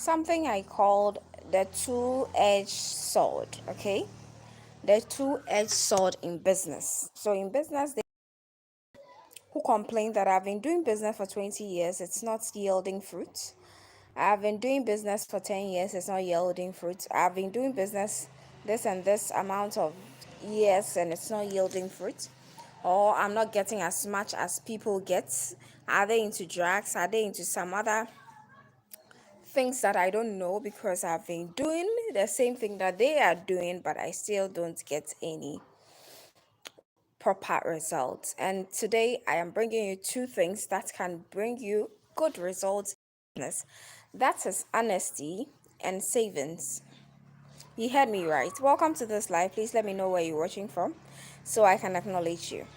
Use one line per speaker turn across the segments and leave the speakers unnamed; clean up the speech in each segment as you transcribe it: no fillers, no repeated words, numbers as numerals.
something I called the two-edged sword, okay? The two-edged sword in business. So in business, they who complain that I've been doing business for 20 years, it's not yielding fruit. I've been doing business for 10 years, it's not yielding fruit. I've been doing business this and this amount of years and it's not yielding fruit. Or I'm not getting as much as people get. Are they into drugs? Are they into some other things that I don't know because I've been doing the same thing that they are doing, but I still don't get any proper results. And today I am bringing you two things that can bring you good results in business. That is honesty and savings. You heard me right. Welcome to this live. Please let me know where you're watching from so I can acknowledge you.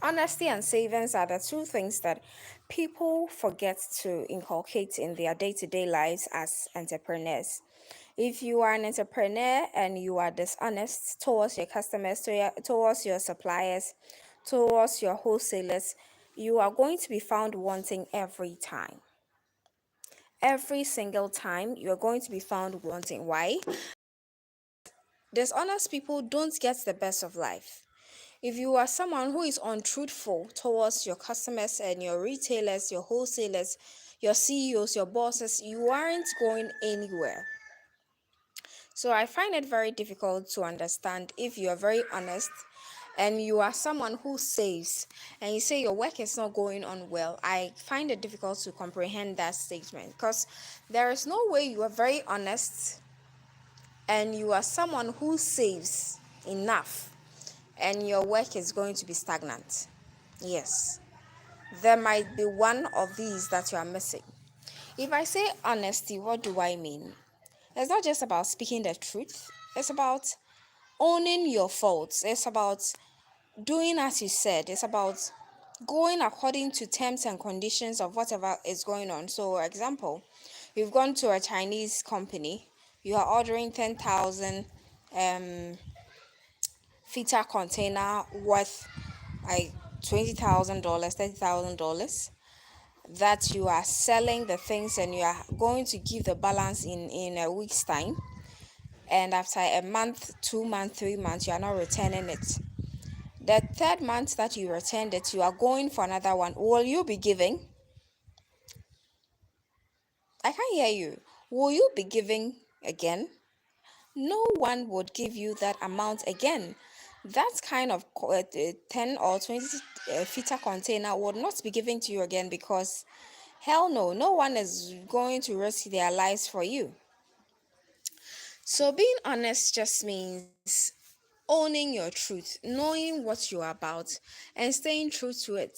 Honesty and savings are the two things that people forget to inculcate in their day to day lives as entrepreneurs. If you are an entrepreneur and you are dishonest towards your customers, towards your suppliers, towards your wholesalers, you are going to be found wanting every time. Every single time, you're going to be found wanting. Why? Dishonest people don't get the best of life. If you are someone who is untruthful towards your customers and your retailers, your wholesalers, your CEOs, your bosses, you aren't going anywhere. So I find it very difficult to understand if you are very honest and you are someone who saves and you say your work is not going on well. I find it difficult to comprehend that statement because there is no way you are very honest and you are someone who saves enough and your work is going to be stagnant. Yes, there might be one of these that you are missing. If I say honesty, what do I mean? It's not just about speaking the truth, it's about owning your faults, it's about doing as you said, it's about going according to terms and conditions of whatever is going on. So, for example, you've gone to a Chinese company, you are ordering 10,000 um FITA container worth like $20,000, $30,000, that you are selling the things and you are going to give the balance in a week's time, and after a month, 2 months, 3 months, you are not returning it. The third month that you returned it, you are going for another one. Will you be giving? I can't hear you. Will you be giving again? No one would give you that amount again. That kind of 10 or 20 FITA container would not be given to you again because hell no, no one is going to risk their lives for you. So being honest just means owning your truth, knowing what you're about, and staying true to it.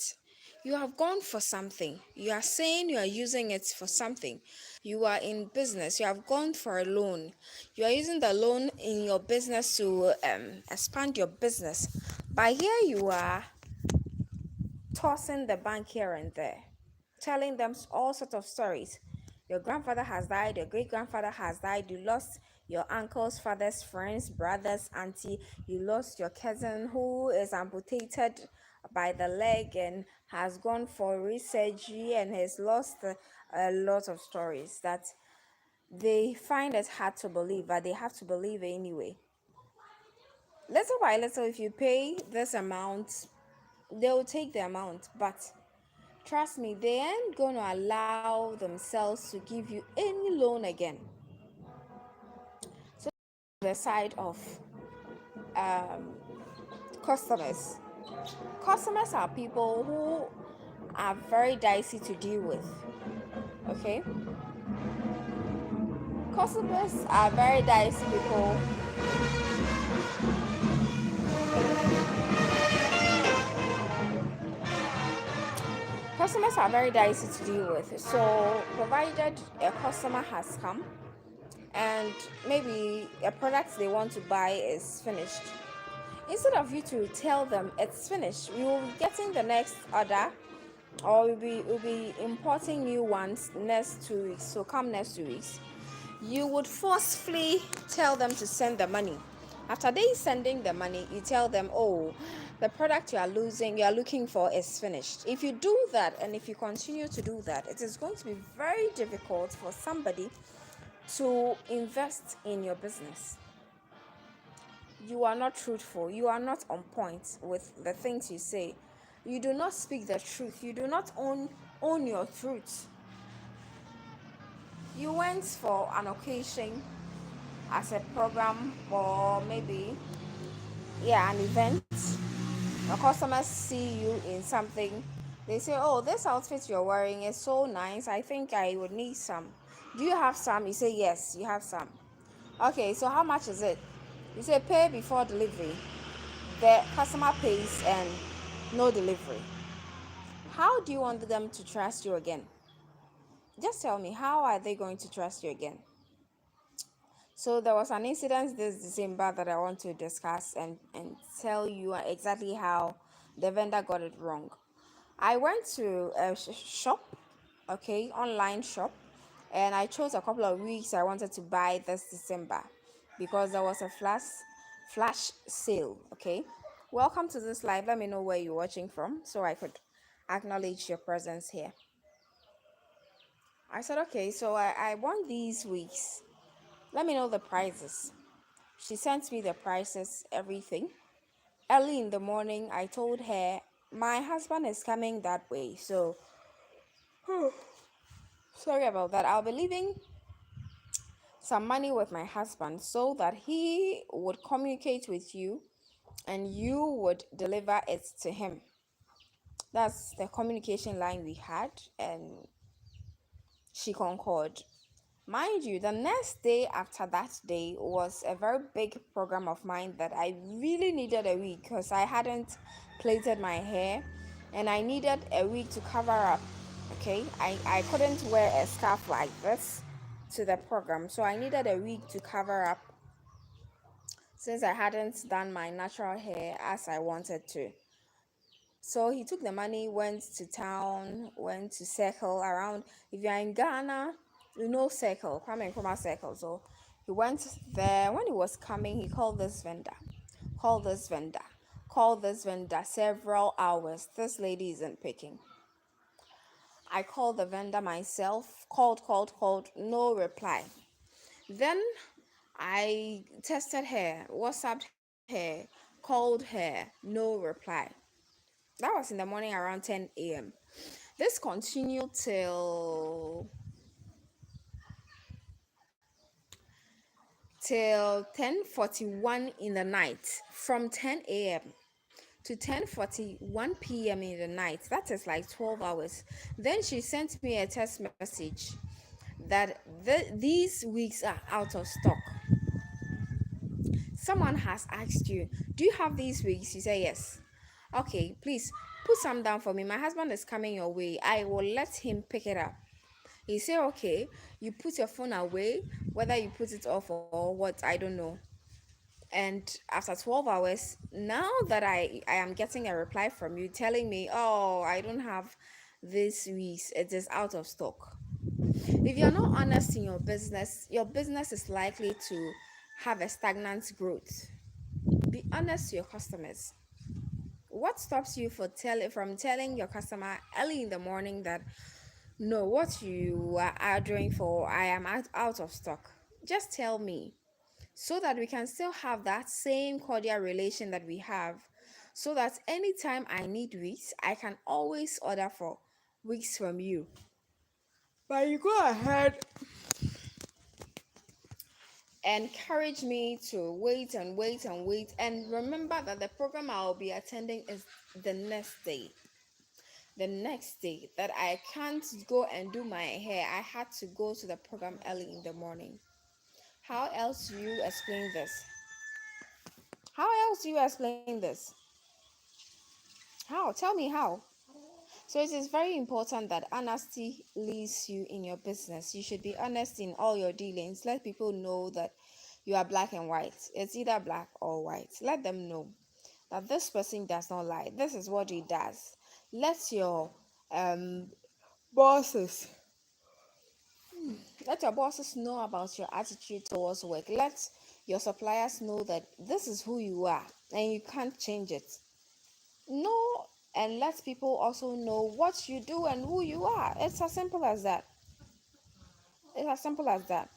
You have gone for something. You are saying you are using it for something. You are in business. You have gone for a loan. You are using the loan in your business to expand your business. But here you are tossing the bank here and there, telling them all sorts of stories. Your grandfather has died, your great grandfather has died, you lost your uncle's father's friends, brothers, auntie, you lost your cousin who is amputated by the leg and has gone for resurgery and has lost a lot of stories that they find it hard to believe, but they have to believe anyway. Little by little, if you pay this amount, they will take the amount, but trust me, they ain't going to allow themselves to give you any loan again. So, the side of um, customers. Customers are people who are very dicey to deal with. Okay? Customers are very dicey people. Customers are very dicey to deal with. So, provided a customer has come and maybe a product they want to buy is finished, instead of you to tell them it's finished, we will be getting the next order or we'll be importing new ones next 2 weeks. So come next 2 weeks, you would forcefully tell them to send the money. After they sending the money, you tell them, oh, the product you are looking for is finished. If you do that and if you continue to do that, it is going to be very difficult for somebody to invest in your business. You are not truthful. You are not on point with the things you say. You do not speak the truth. You do not own your truth. You went for an occasion as a program or maybe an event. Your customers see you in something. They say, oh, this outfit you're wearing is so nice. I think I would need some. Do you have some? You say, yes, you have some. Okay, so how much is it? You say, pay before delivery. The customer pays and no delivery. How do you want them to trust you again? Just tell me, how are they going to trust you again? So there was an incident this December that I want to discuss and tell you exactly how the vendor got it wrong. I went to a shop, okay, online shop, and I chose a couple of weeks I wanted to buy this December because there was a flash sale, okay. Welcome to this live. Let me know where you're watching from so I could acknowledge your presence here. I said, okay, so I want these weeks. Let me know the prices. She sent me the prices, everything. Early in the morning, I told her my husband is coming that way. So, sorry about that. I'll be leaving some money with my husband so that he would communicate with you and you would deliver it to him. That's the communication line we had, and she concurred. Mind you, the next day after that day was a very big program of mine that I really needed a week because I hadn't plaited my hair and I needed a week to cover up. Okay, I couldn't wear a scarf like this to the program, so I needed a week to cover up since I hadn't done my natural hair as I wanted to. So he took the money, went to town, went to Circle around. If you're in Ghana, you know Circle, Kwame Nkrumah Circle. So he went there. When he was coming, he called this vendor, called this vendor, called this vendor several hours. This lady isn't picking. I called the vendor myself, called, no reply. Then I tested her, WhatsApped her, called her, no reply. That was in the morning around 10 a.m. This continued till 10:41 in the night, from 10 a.m. to 10:41 p.m. in the night. That is like 12 hours. Then she sent me a text message that these weeks are out of stock. Someone has asked you, do you have these wigs? You say yes. Okay, please put some down for me. My husband is coming your way. I will let him pick it up. He say, okay, you put your phone away, whether you put it off or what, I don't know. And after 12 hours, now that I am getting a reply from you telling me, oh, I don't have this wigs, it is out of stock. If you're not honest in your business is likely to have a stagnant growth. Be honest to your customers. What stops you from telling your customer early in the morning that no, what you are ordering for, I am out of stock? Just tell me so that we can still have that same cordial relation that we have, so that anytime I need wigs, I can always order for wigs from you. But you go ahead, encourage me to wait and wait and wait. And remember that the program I'll be attending is the next day. The next day that I can't go and do my hair, I had to go to the program early in the morning. How else do you explain this? How else do you explain this? How? Tell me how. So it is very important that honesty leads you in your business. You should be honest in all your dealings. Let people know that you are black and white. It's either black or white. Let them know that this person does not lie. This is what he does. Let your bosses let your bosses know about your attitude towards work. Let your suppliers know that this is who you are and you can't change it. Know and let people also know what you do and who you are. It's as simple as that. It's as simple as that.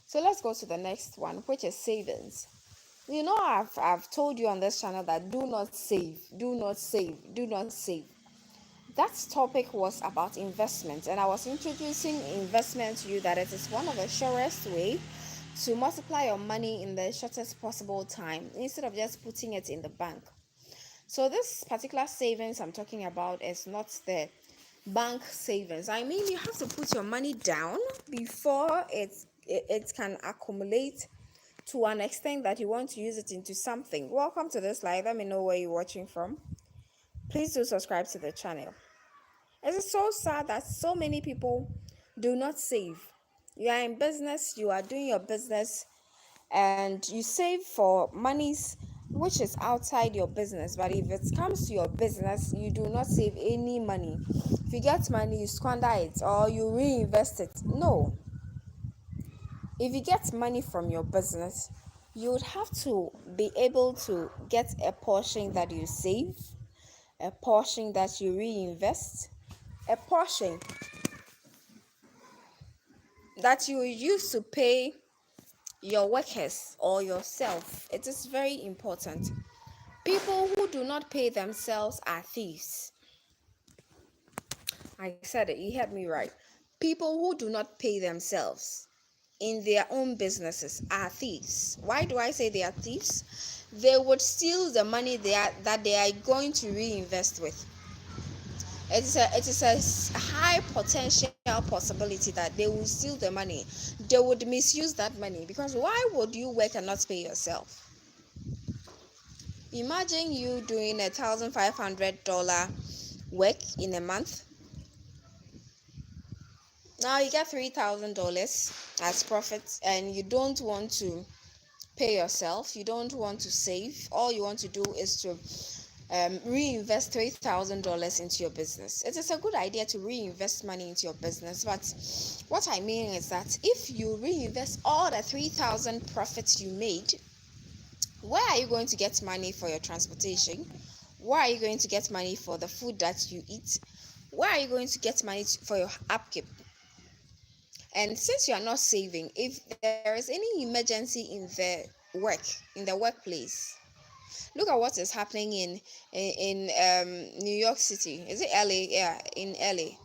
So let's go to the next one, which is savings. I've told you on this channel that do not save, do not save, do not save. That topic was about investment, and I was introducing investment to you, that it is one of the surest way to multiply your money in the shortest possible time instead of just putting it in the bank. So this particular savings I'm talking about is not the bank savings. I mean, you have to put your money down before it can accumulate to an extent that you want to use it into something. Welcome to this live. Let me know where you're watching from. Please do subscribe to the channel. It is so sad that so many people do not save. You are in business, you are doing your business, and you save for monies which is outside your business. But if it comes to your business, you do not save any money. If you get money, you squander it or you reinvest it. No. If you get money from your business, you would have to be able to get a portion that you save, a portion that you reinvest, a portion that you use to pay your workers or yourself. It is very important. People who do not pay themselves are thieves. I said it, you heard me right. People who do not pay themselves in their own businesses are thieves. Why do I say they are thieves? They would steal the money that they are going to reinvest with. It is a high potential possibility that they will steal the money. They would misuse that money, because why would you work and not pay yourself? Imagine you doing $1,500 work in a month. Now you get $3,000 as profits, and you don't want to pay yourself. You don't want to save. All you want to do is to reinvest $3,000 into your business. It is a good idea to reinvest money into your business, but what I mean is that if you reinvest all the 3,000 profits you made, where are you going to get money for your transportation? Where are you going to get money for the food that you eat? Where are you going to get money for your upkeep? And since you are not saving, if there is any emergency in the workplace, look at what is happening in New York City. Is it LA? Yeah, in LA.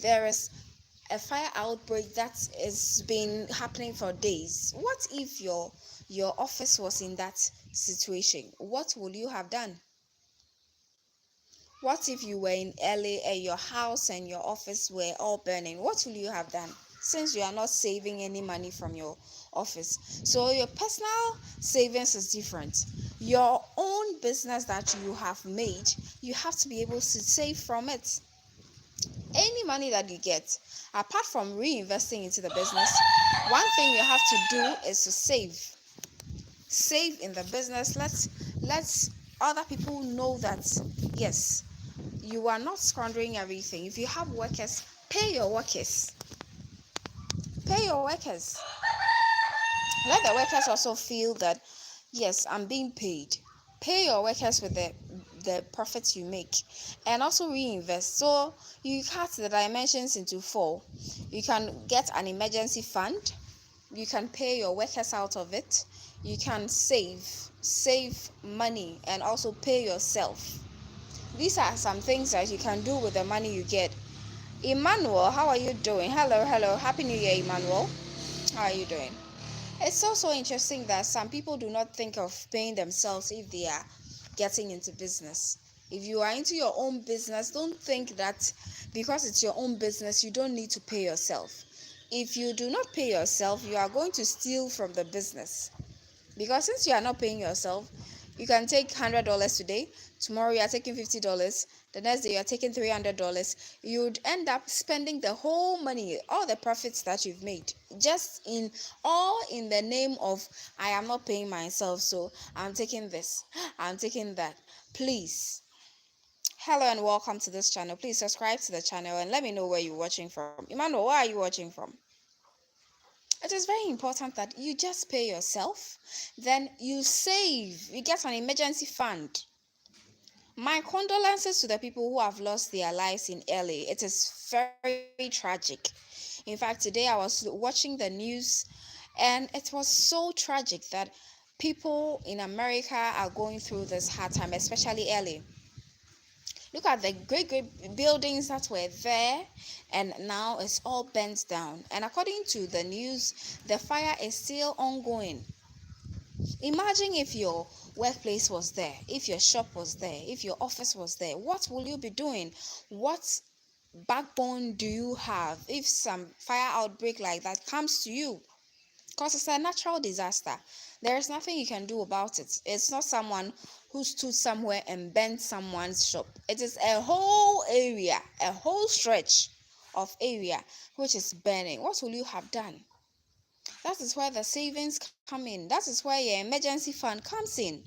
There is a fire outbreak that has been happening for days. What if your office was in that situation? What would you have done? What if you were in LA and your house and your office were all burning? What will you have done? Since you are not saving any money from your office. So your personal savings is different. Your own business that you have made, you have to be able to save from it. Any money that you get, apart from reinvesting into the business, one thing you have to do is to save. Save in the business. Let's other people know that yes, you are not squandering everything. If you have workers, pay your workers. Pay your workers. Let the workers also feel that yes, I'm being paid. Pay your workers with the profits you make, and also reinvest. So you cut the dimensions into four. You can get an emergency fund. You can pay your workers out of it. You can save money, and also pay yourself. These are some things that you can do with the money you get. Emmanuel, how are you doing? Hello. Happy New Year, Emmanuel. How are you doing? It's also interesting that some people do not think of paying themselves if they are getting into business. If you are into your own business, don't think that because it's your own business, you don't need to pay yourself. If you do not pay yourself, you are going to steal from the business. Because since you are not paying yourself, you can take $100 today, tomorrow you are taking $50, the next day you are taking $300. You would end up spending the whole money, all the profits that you've made, just in the name of I am not paying myself, so I'm taking this, I'm taking that. Please. Hello and welcome to this channel. Please subscribe to the channel and let me know where you're watching from. Emmanuel, where are you watching from? It is very important that you just pay yourself, then you save, you get an emergency fund. My condolences to the people who have lost their lives in LA. It is very tragic. In fact, today I was watching the news and it was so tragic that people in America are going through this hard time, especially LA. Look at the great buildings that were there, and now it's all burnt down. And according to the news, the fire is still ongoing. Imagine if your workplace was there, if your shop was there, if your office was there. What will you be doing? What backbone do you have if some fire outbreak like that comes to you? Because it's a natural disaster. There is nothing you can do about it. It's not someone who stood somewhere and bent someone's shop. It is a whole area, a whole stretch of area which is burning. What will you have done? That is where the savings come in. That is where your emergency fund comes in.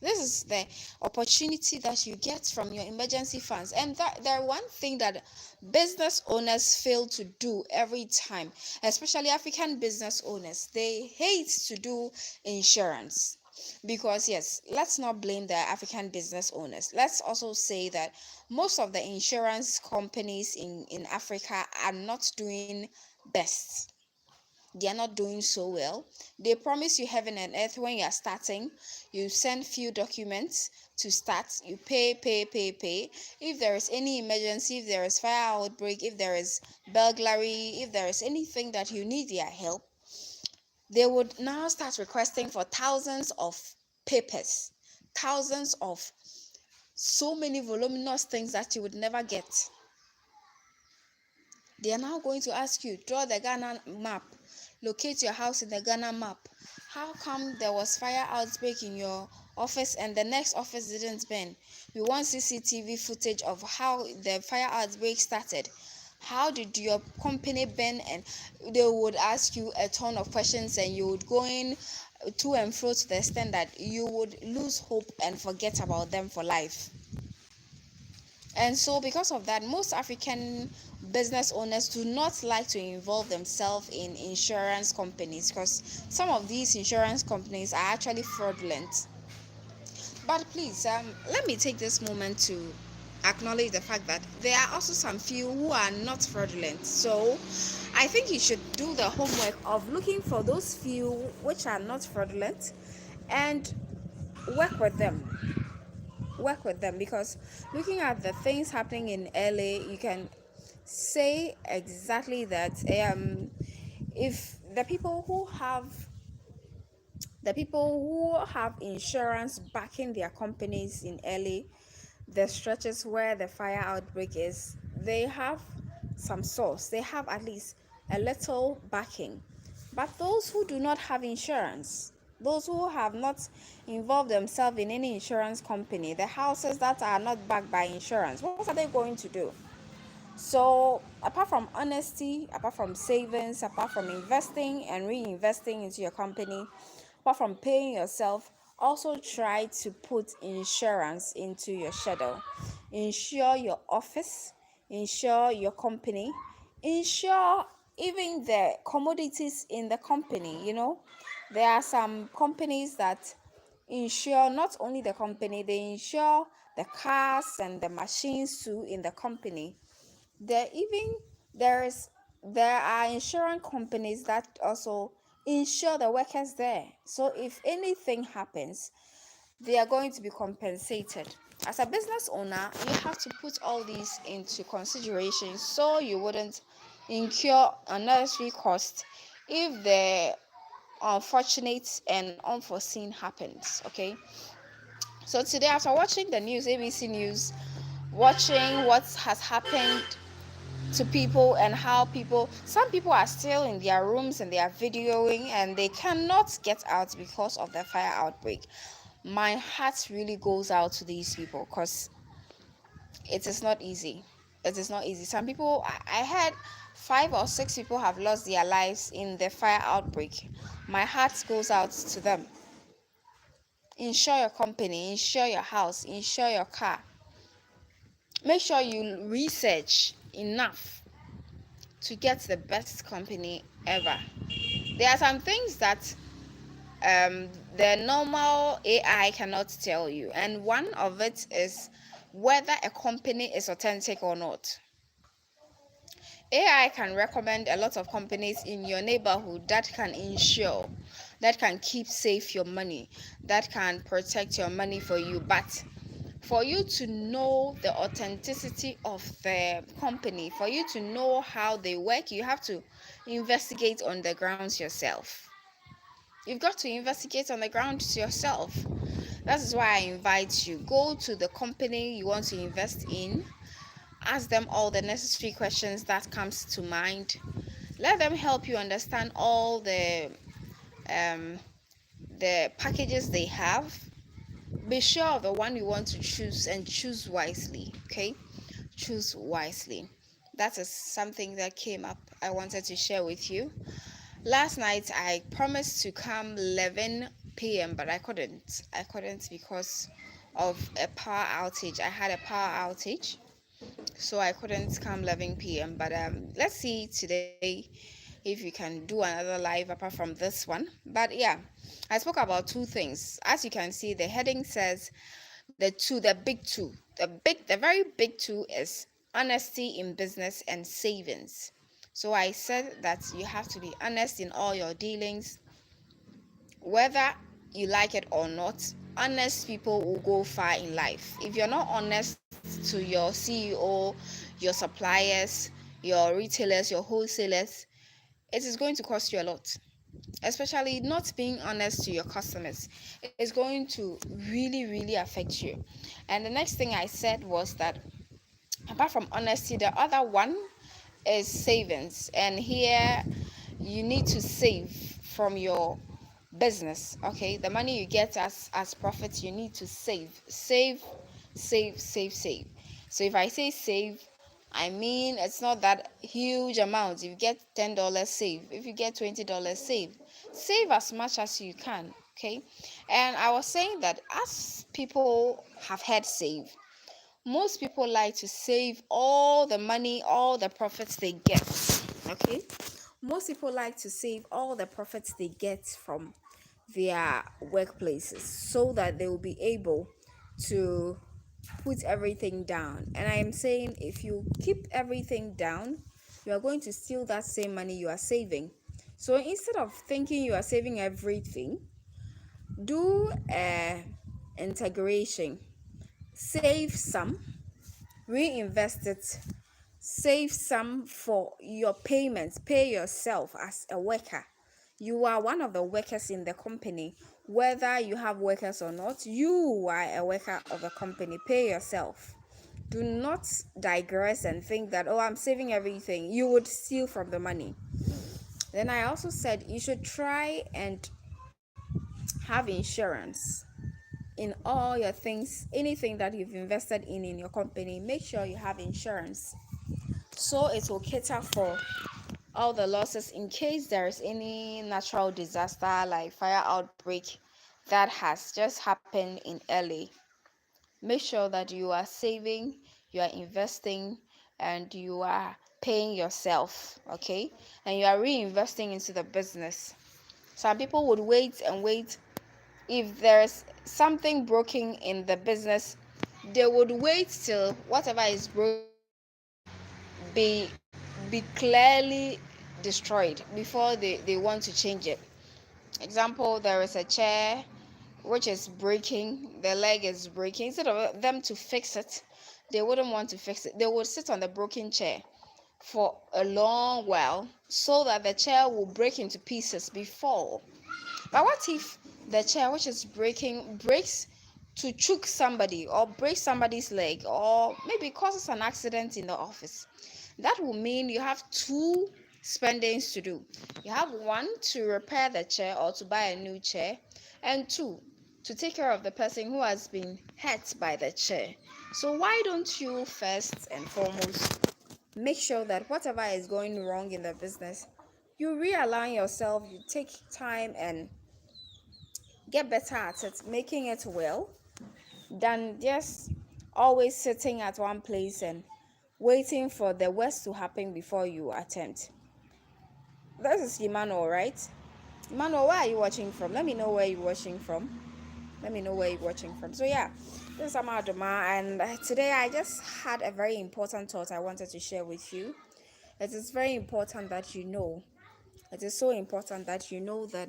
This is the opportunity that you get from your emergency funds. And that there one thing that business owners fail to do every time, especially African business owners, they hate to do insurance. Because yes, let's not blame the African business owners. Let's also say that most of the insurance companies in Africa are not doing best. They are not doing so well. They promise you heaven and earth when you are starting. You send few documents to start. You pay. If there is any emergency, if there is fire outbreak, if there is burglary, if there is anything that you need their help, they would now start requesting for thousands of papers, thousands of so many voluminous things that you would never get. They are now going to ask you, draw the Ghana map, locate your house in the Ghana map. How come there was fire outbreak in your office and the next office didn't burn? We want CCTV footage of how the fire outbreak started. How did your company burn? And they would ask you a ton of questions and you would go in to and fro to the extent that you would lose hope and forget about them for life. And so because of that, most African business owners do not like to involve themselves in insurance companies because some of these insurance companies are actually fraudulent. But please, let me take this moment to acknowledge the fact that there are also some few who are not fraudulent. So I think you should do the homework of looking for those few which are not fraudulent and work with them. Because looking at the things happening in LA, you can say exactly that if the people who have insurance backing their companies in LA, the stretches where the fire outbreak is, they have some source, they have at least a little backing. But those who do not have insurance, those who have not involved themselves in any insurance company, the houses that are not backed by insurance, what are they going to do? So apart from honesty, apart from savings, apart from investing and reinvesting into your company, apart from paying yourself, also try to put insurance into your schedule. Insure your office, insure your company, insure even the commodities in the company. There are some companies that insure not only the company, they insure the cars and the machines too in the company. there even there is there are insurance companies that also insure the workers there, so if anything happens, they are going to be compensated. As a business owner, you have to put all these into consideration so you wouldn't incur unnecessary costs if the unfortunate and unforeseen happens. Okay, so today, after watching the news, ABC News, watching what has happened to people and how some people are still in their rooms and they are videoing and they cannot get out because of the fire outbreak, my heart really goes out to these people because it is not easy. Some people, I heard 5 or 6 people have lost their lives in the fire outbreak. My heart goes out to them. Insure your company, insure your house, insure your car. Make sure you research enough to get the best company ever. There are some things that um, the normal AI cannot tell you, and one of it is whether a company is authentic or not. AI can recommend a lot of companies in your neighborhood that can insure, that can keep safe your money, that can protect your money for you. But for you to know the authenticity of the company, for you to know how they work, you have to investigate on the grounds yourself. You've got to investigate on the grounds yourself. That is why I invite you. Go to the company you want to invest in. Ask them all the necessary questions that comes to mind. Let them help you understand all um, the packages they have. Be sure of the one you want to choose and choose wisely. Okay, choose wisely. That is something that came up. I wanted to share with you. Last night I promised to come 11 p.m. but I couldn't. I couldn't because of a power outage. I had a power outage, so I couldn't come 11 p.m. But let's see today if you can do another live apart from this one. But yeah, I spoke about two things. As you can see, the heading says the very big two is honesty in business and savings. So I said that you have to be honest in all your dealings, whether you like it or not. Honest people will go far in life. If you're not honest to your CEO, your suppliers, your retailers, your wholesalers, it is going to cost you a lot. Especially not being honest to your customers is going to really affect you. And the next thing I said was that apart from honesty, the other one is savings. And here you need to save from your business. Okay, the money you get as profits, you need to save. So if I say save, I mean it's not that huge amount. If you get $10, save. If you get $20, save as much as you can. Okay, and I was saying that as people have heard save, most people like to save all the money, all the profits they get. Okay, most people like to save all the profits they get from their workplaces so that they will be able to put everything down. And I am saying if you keep everything down, you are going to steal that same money you are saving. So instead of thinking you are saving everything, do integration. Save some, reinvest it, save some for your payments, pay yourself as a worker. You are one of the workers in the company. Whether you have workers or not, you are a worker of the company. Pay yourself. Do not digress and think that, oh, I'm saving everything. You would steal from the money. Then I also said you should try and have insurance in all your things. Anything that you've invested in your company, make sure you have insurance so it will cater for all the losses in case there is any natural disaster like fire outbreak that has just happened in LA. Make sure that you are saving, you are investing, and you are paying yourself. Okay, and you are reinvesting into the business. Some people would wait and wait. If there's something broken in the business, they would wait till whatever is broken be be clearly destroyed before they want to change it. Example, there is a chair which is breaking, the leg is breaking. Instead of them to fix it, they wouldn't want to fix it. They would sit on the broken chair for a long while so that the chair will break into pieces before. But what if the chair which is breaking breaks to choke somebody or break somebody's leg or maybe causes an accident in the office? That will mean you have two spendings to do. You have one to repair the chair or to buy a new chair, and two to take care of the person who has been hurt by the chair. So why don't you first and foremost make sure that whatever is going wrong in the business, you realign yourself, you take time and get better at it, making it well, than just always sitting at one place and waiting for the worst to happen before you attempt. This is Emmanuel, right? Emmanuel, where are you watching from? Let me know where you're watching from. Let me know where you're watching from. So yeah, this is Amaduma, and today I just had a very important thought I wanted to share with you. It is very important that you know. It is so important that you know that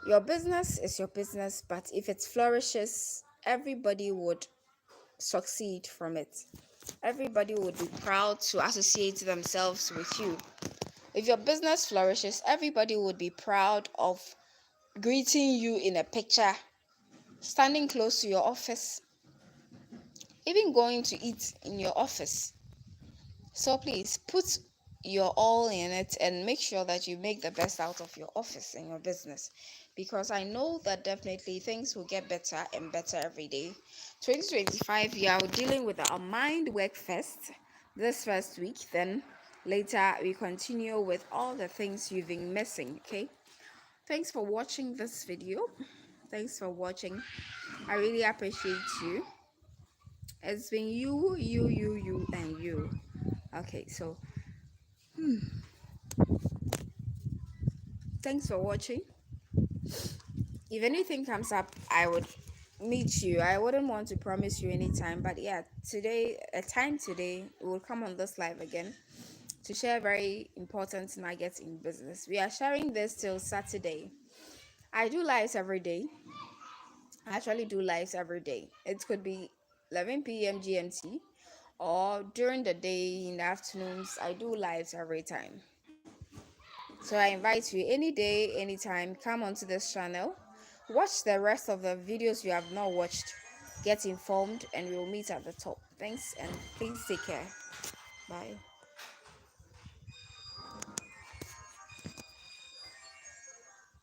your business is your business, but if it flourishes, everybody would succeed from it. Everybody would be proud to associate themselves with you. If your business flourishes, everybody would be proud of greeting you in a picture, standing close to your office, even going to eat in your office. So please put your all in it and make sure that you make the best out of your office and your business, because I know that definitely things will get better and better every day. 2025, we are dealing with our mind work first this first week, then later we continue with all the things you've been missing. Okay, thanks for watching this video. Thanks for watching. I really appreciate you. It's been you, and you. Okay, so thanks for watching. If anything comes up, I would meet you. I wouldn't want to promise you any time, but yeah, today, a time today, we'll come on this live again to share very important nuggets in business. We are sharing this till Saturday. I do lives every day. I actually do lives every day. It could be 11 p.m. GMT, or during the day in the afternoons. I do lives every time. So I invite you any day, anytime, come onto this channel. Watch the rest of the videos you have not watched. Get informed, and we'll meet at the top. Thanks, and please take care. Bye.